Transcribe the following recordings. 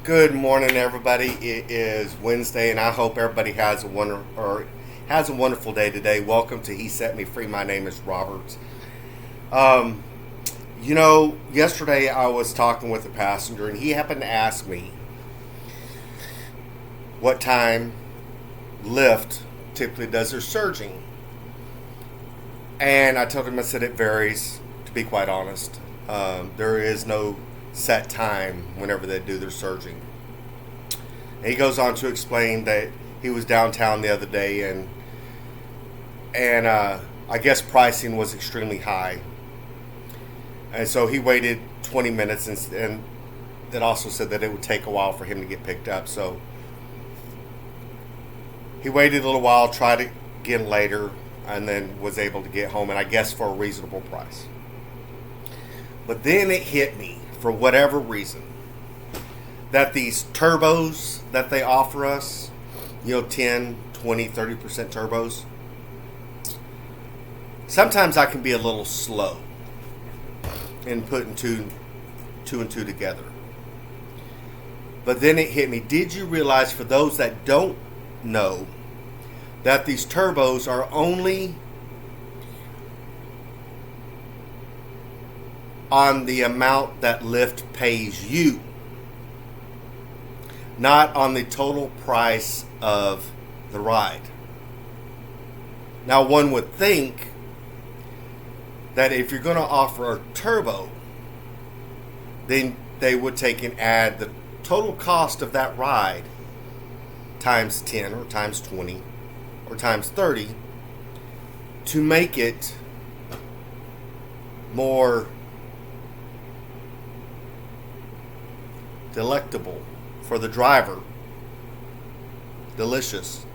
Good morning, everybody. It is Wednesday, and I hope everybody has a wonderful day today. Welcome to He Set Me Free. My name is Robert. Um, Yesterday I was talking with a passenger, and he happened to ask me what time Lyft typically does their surging, and I told him, I said it varies. To be quite honest, there is no set time whenever they do their surging. And he goes on to explain that he was downtown the other day, and I guess pricing was extremely high, and so he waited 20 minutes, and it also said that it would take a while for him to get picked up. So he waited a little while, tried it again later, and then was able to get home, and I guess for a reasonable price. But then it hit me, for whatever reason, that these turbos that they offer us, 10, 20, 30% turbos, sometimes I can be a little slow in putting two and two together. But then it hit me. Did you realize, for those that don't know, that these turbos are only on the amount that Lyft pays you, not on the total price of the ride? Now, one would think that if you're going to offer a turbo, then they would take and add the total cost of that ride times 10 or times 20 or times 30 to make it more delectable for the driver, delicious,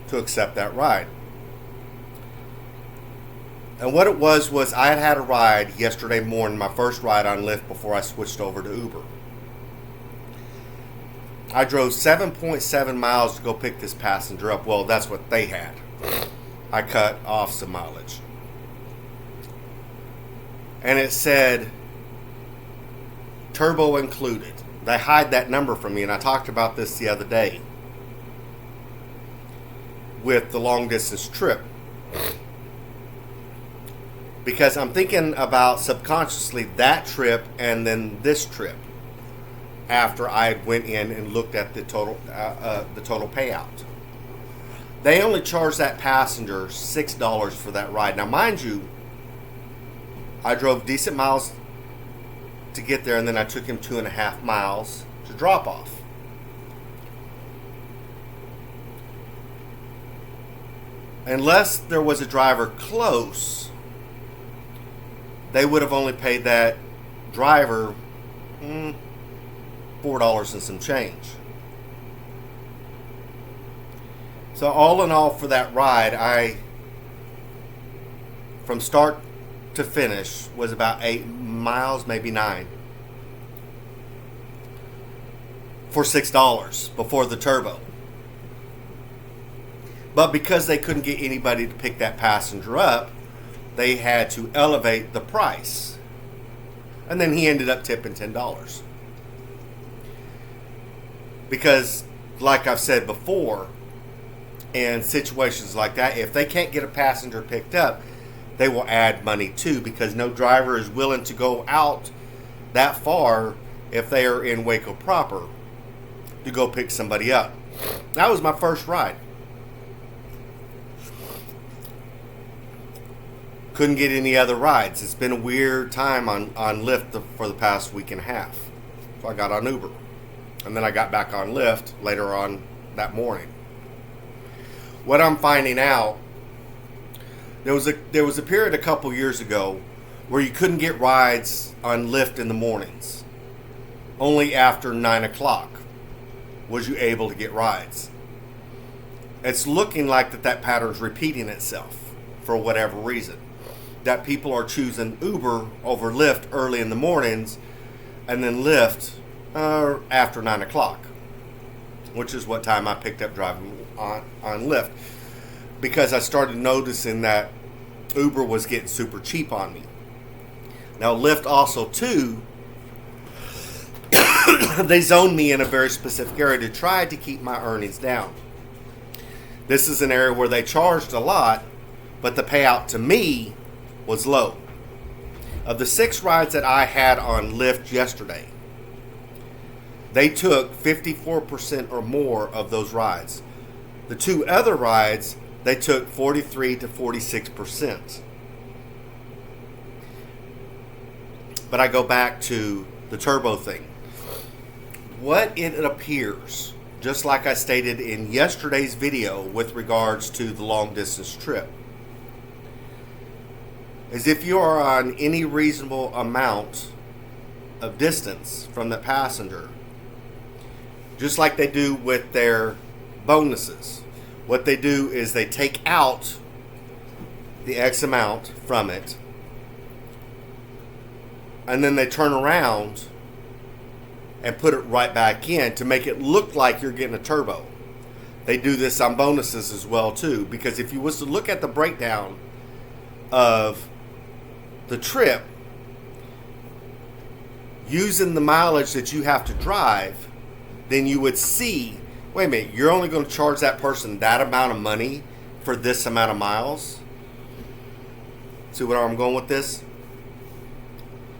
to accept that ride. And what it was I had a ride yesterday morning, my first ride on Lyft before I switched over to Uber. I drove 7.7 miles to go pick this passenger up. Well, that's what they had. I cut off some mileage. And it said turbo included. They hide that number from me, and I talked about this the other day with the long distance trip, because I'm thinking about subconsciously that trip and then this trip after I went in and looked at the total payout. They only charged that passenger $6 for that ride. Now, mind you, I drove decent miles to get there, and then I took him 2.5 miles to drop off. Unless there was a driver close, they would have only paid that driver $4 and some change. So all in all, for that ride, from start to finish, was about 8 miles, maybe 9, for $6 before the turbo. But because they couldn't get anybody to pick that passenger up, they had to elevate the price, and then he ended up tipping $10, because, like I've said before, in situations like that, if they can't get a passenger picked up, they will add money too, because no driver is willing to go out that far if they are in Waco proper to go pick somebody up. That was my first ride. Couldn't get any other rides. It's been a weird time on Lyft for the past week and a half. So I got on Uber. And then I got back on Lyft later on that morning. What I'm finding out, there was a period a couple years ago where you couldn't get rides on Lyft in the mornings. Only after 9 o'clock was you able to get rides. It's looking like that pattern's repeating itself for whatever reason. That people are choosing Uber over Lyft early in the mornings, and then Lyft after 9 o'clock, which is what time I picked up driving on Lyft, because I started noticing that Uber was getting super cheap on me. Now, Lyft also, too, they zoned me in a very specific area to try to keep my earnings down. This is an area where they charged a lot, but the payout to me was low. Of the 6 rides that I had on Lyft yesterday, they took 54% or more of those rides. The 2 other rides, they took 43 to 46%. But I go back to the turbo thing. What it appears, just like I stated in yesterday's video with regards to the long distance trip, is if you are on any reasonable amount of distance from the passenger, just like they do with their bonuses, what they do is they take out the X amount from it, and then they turn around and put it right back in to make it look like you're getting a turbo. They do this on bonuses as well too, because if you was to look at the breakdown of the trip using the mileage that you have to drive, then you would see, wait a minute, you're only going to charge that person that amount of money for this amount of miles? See where I'm going with this?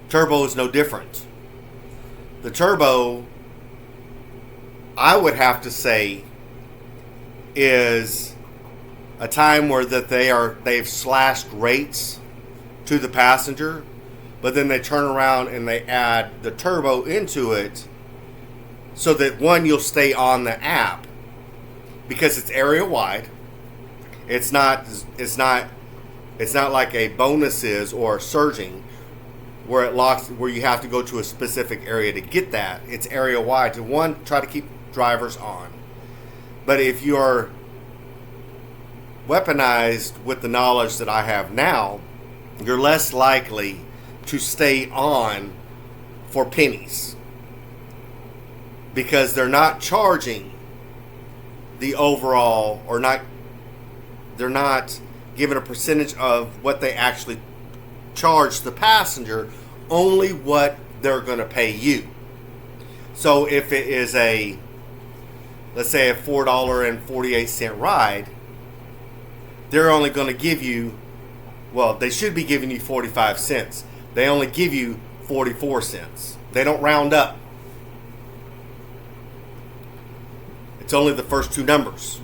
Turbo is no different. The turbo, I would have to say, is a time where that they've slashed rates to the passenger, but then they turn around and they add the turbo into it so that, one, you'll stay on the app because it's area wide. It's not like a bonus is or a surging where it locks, where you have to go to a specific area to get that. It's area wide to, one, try to keep drivers on. But if you're weaponized with the knowledge that I have now, you're less likely to stay on for pennies because they're not charging the overall, or they're not giving a percentage of what they actually charge the passenger, only what they're going to pay you. So if it is let's say a $4.48 ride, they're only going to give you, well, they should be giving you 45 cents. They only give you 44 cents. They don't round up. It's only the first 2 numbers.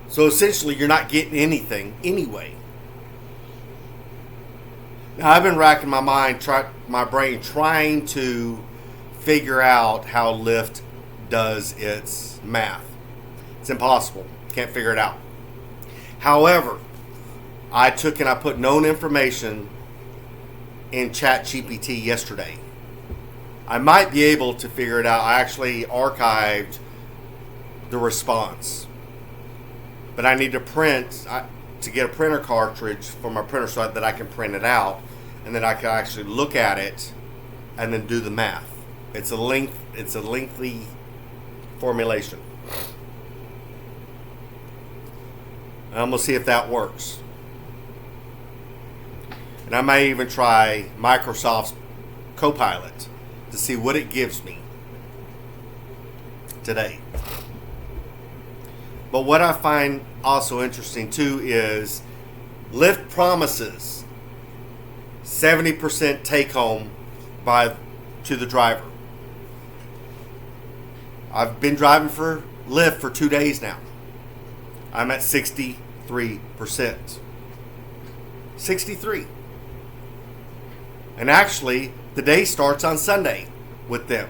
So essentially, you're not getting anything anyway. Now, I've been racking my brain trying to figure out how Lyft does its math. It's impossible. Can't figure it out. However, I took and I put known information in ChatGPT yesterday. I might be able to figure it out. I actually archived the response. But I need to to get a printer cartridge for my printer so that I can print it out, and then I can actually look at it and then do the math. It's a lengthy formulation. And I'm going to see if that works. And I may even try Microsoft's Copilot to see what it gives me today. But what I find also interesting too is Lyft promises 70% take home to the driver. I've been driving for Lyft for 2 days now. I'm at 63%. 63. And actually, the day starts on Sunday with them.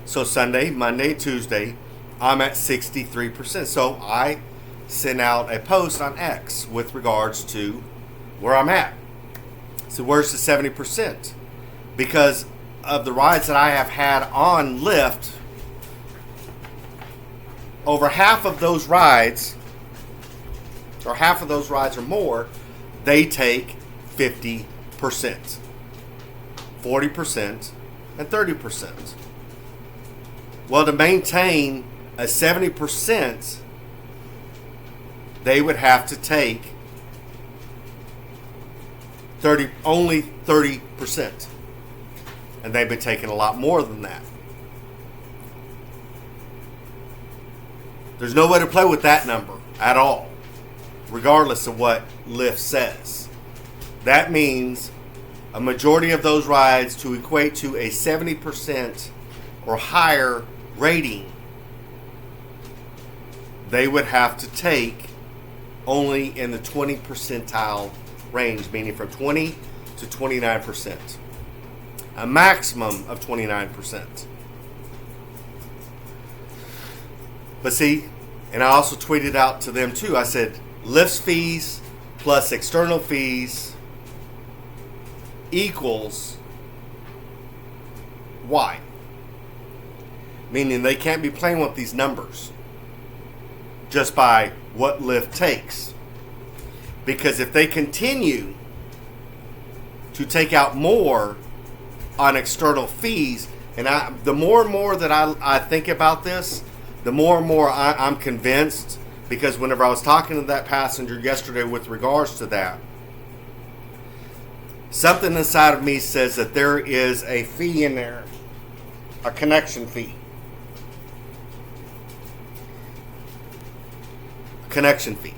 So Sunday, Monday, Tuesday, I'm at 63%. So I sent out a post on X with regards to where I'm at. So where's the 70%? Because of the rides that I have had on Lyft, over half of those rides, or half of those rides or more, they take 50%, 40%, and 30%. Well, to maintain a 70%, they would have to take only 30%. And they've been taking a lot more than that. There's no way to play with that number at all, regardless of what Lyft says. That means a majority of those rides to equate to a 70% or higher rating, they would have to take only in the 20 percentile range, meaning from 20 to 29%. A maximum of 29%. But see, and I also tweeted out to them too, I said, Lyft's fees plus external fees equals Y. Meaning they can't be playing with these numbers just by what Lyft takes. Because if they continue to take out more on external fees, and the more and more that I think about this, the more and more I'm convinced, because whenever I was talking to that passenger yesterday with regards to that, something inside of me says that there is a fee in there, a connection fee. Connection fee.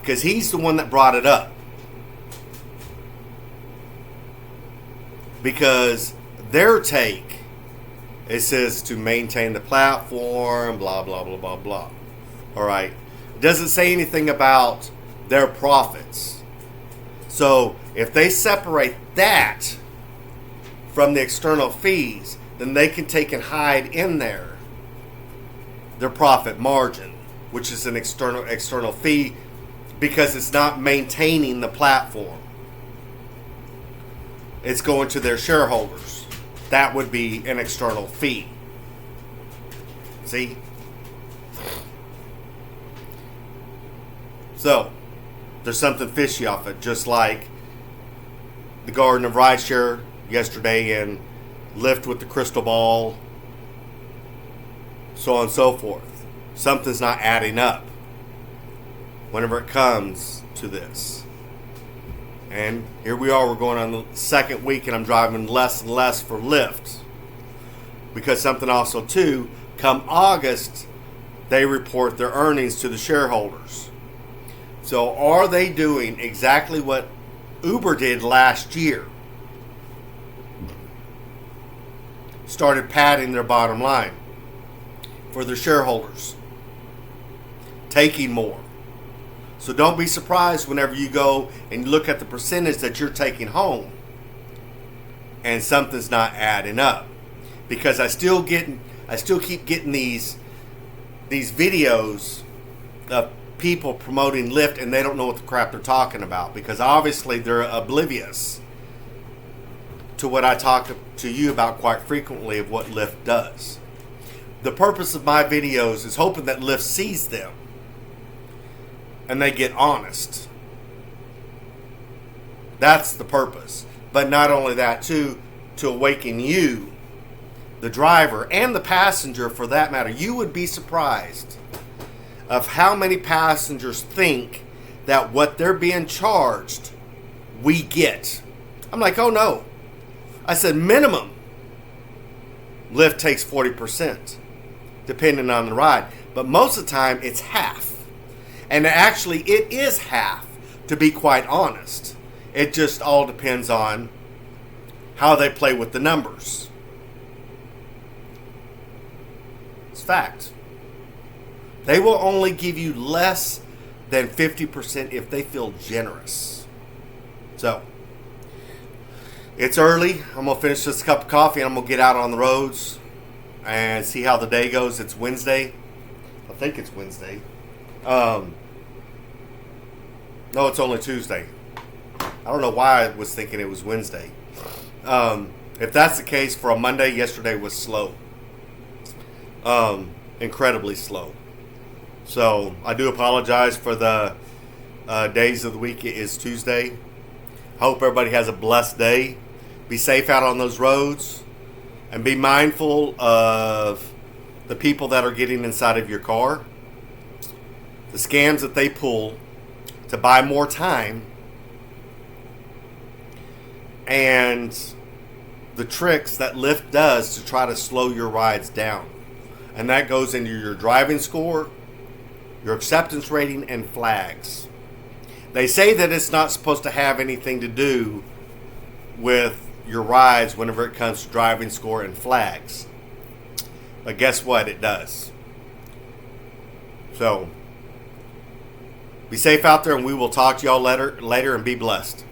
Because he's the one that brought it up. Because their take, it says to maintain the platform, blah, blah, blah, blah, blah. All right. It doesn't say anything about their profits. So if they separate that from the external fees, then they can take and hide in there their profit margin, which is an external fee, because it's not maintaining the platform. It's going to their shareholders. That would be an external fee. See? So, there's something fishy off it, just like the Garden of Rideshare yesterday and Lyft with the crystal ball, so on and so forth. Something's not adding up whenever it comes to this. And here we are, we're going on the second week and I'm driving less and less for Lyft. Because something also too, come August, they report their earnings to the shareholders. So are they doing exactly what Uber did last year? Started padding their bottom line for their shareholders. Taking more. So don't be surprised whenever you go and look at the percentage that you're taking home and something's not adding up. Because I still keep getting these videos of people promoting Lyft and they don't know what the crap they're talking about, because obviously they're oblivious to what I talk to you about quite frequently of what Lyft does. The purpose of my videos is hoping that Lyft sees them and they get honest. That's the purpose. But not only that, too, to awaken you, the driver, and the passenger for that matter. You would be surprised of how many passengers think that what they're being charged, we get. I'm like, oh no. I said minimum. Lyft takes 40%, depending on the ride. But most of the time, it's half. And actually, it is half, to be quite honest. It just all depends on how they play with the numbers. It's fact. They will only give you less than 50% if they feel generous. So, it's early. I'm going to finish this cup of coffee and I'm going to get out on the roads and see how the day goes. It's Wednesday. I think it's Wednesday. No, it's only Tuesday. I don't know why I was thinking it was Wednesday. If that's the case, for a Monday, yesterday was slow. Incredibly slow. So I do apologize for the days of the week. It is Tuesday. Hope everybody has a blessed day. Be safe out on those roads. And be mindful of the people that are getting inside of your car. The scams that they pull to buy more time, and the tricks that Lyft does to try to slow your rides down. And that goes into your driving score, your acceptance rating, and flags. They say that it's not supposed to have anything to do with your rides whenever it comes to driving score and flags. But guess what? It does. So, be safe out there, and we will talk to y'all later and be blessed.